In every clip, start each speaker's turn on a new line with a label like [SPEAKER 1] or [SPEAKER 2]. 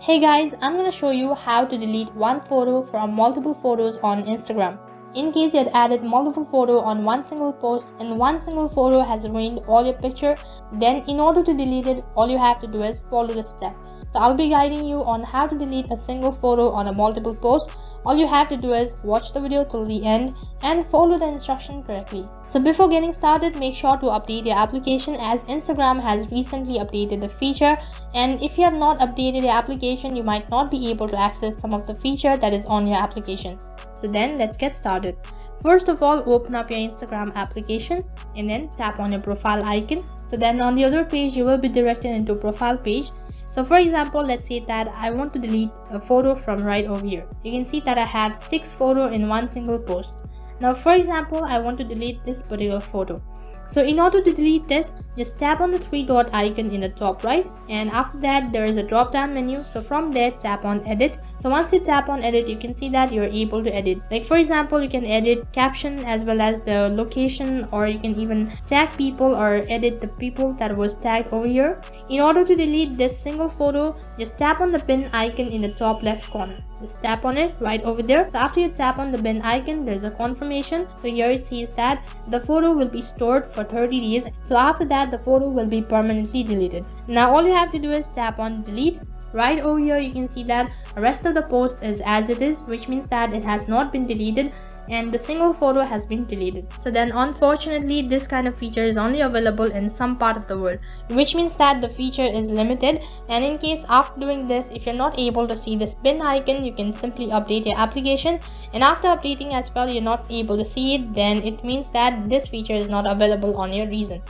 [SPEAKER 1] Hey guys, I'm gonna show you how to delete one photo from multiple photos on Instagram. In case you had added multiple photos on one single post and one single photo has ruined all your picture, then in order to delete it, all you have to do is follow the step. So I'll be guiding you on how to delete a single photo on a multiple post. All you have to do is watch the video till the end and follow the instruction correctly. So before getting started, make sure to update your application as Instagram has recently updated the feature, and if you have not updated your application, you might not be able to access some of the feature that is on your application. So then let's get started. First of all, open up your Instagram application and then tap on your profile icon. So then on the other page, you will be directed into profile page. So for example, let's say that I want to delete a photo from right over here. You can see that I have 6 photos in one single post. Now for example, I want to delete this particular photo. So in order to delete this, just tap on the 3-dot icon in the top right, and after that there is a drop down menu. So from there tap on edit. So once you tap on edit, you can see that you're able to edit. Like for example, you can edit caption as well as the location, or you can even tag people or edit the people that was tagged over here. In order to delete this single photo, just tap on the bin icon in the top left corner. Just tap on it right over there. So after you tap on the bin icon, there's a confirmation. So here it says that the photo will be stored for 30 days. So after that, the photo will be permanently deleted. Now all you have to do is tap on delete. Right over here, you can see that the rest of the post is as it is, which means that it has not been deleted and the single photo has been deleted. So then unfortunately, this kind of feature is only available in some part of the world, which means that the feature is limited. And in case after doing this, if you're not able to see this bin icon, you can simply update your application, and after updating as well you're not able to see it, then it means that this feature is not available on your region.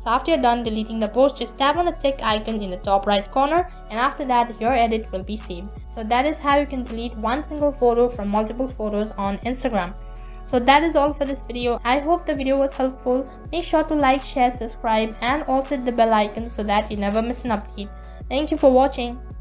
[SPEAKER 1] So after you're done deleting the post, just tap on the tick icon in the top right corner, and after that your edit will be saved. So that is how you can delete one single photo from multiple photos on Instagram. So that is all for this video. I hope the video was helpful. Make sure to like, share, subscribe, and also hit the bell icon so that you never miss an update. Thank you for watching.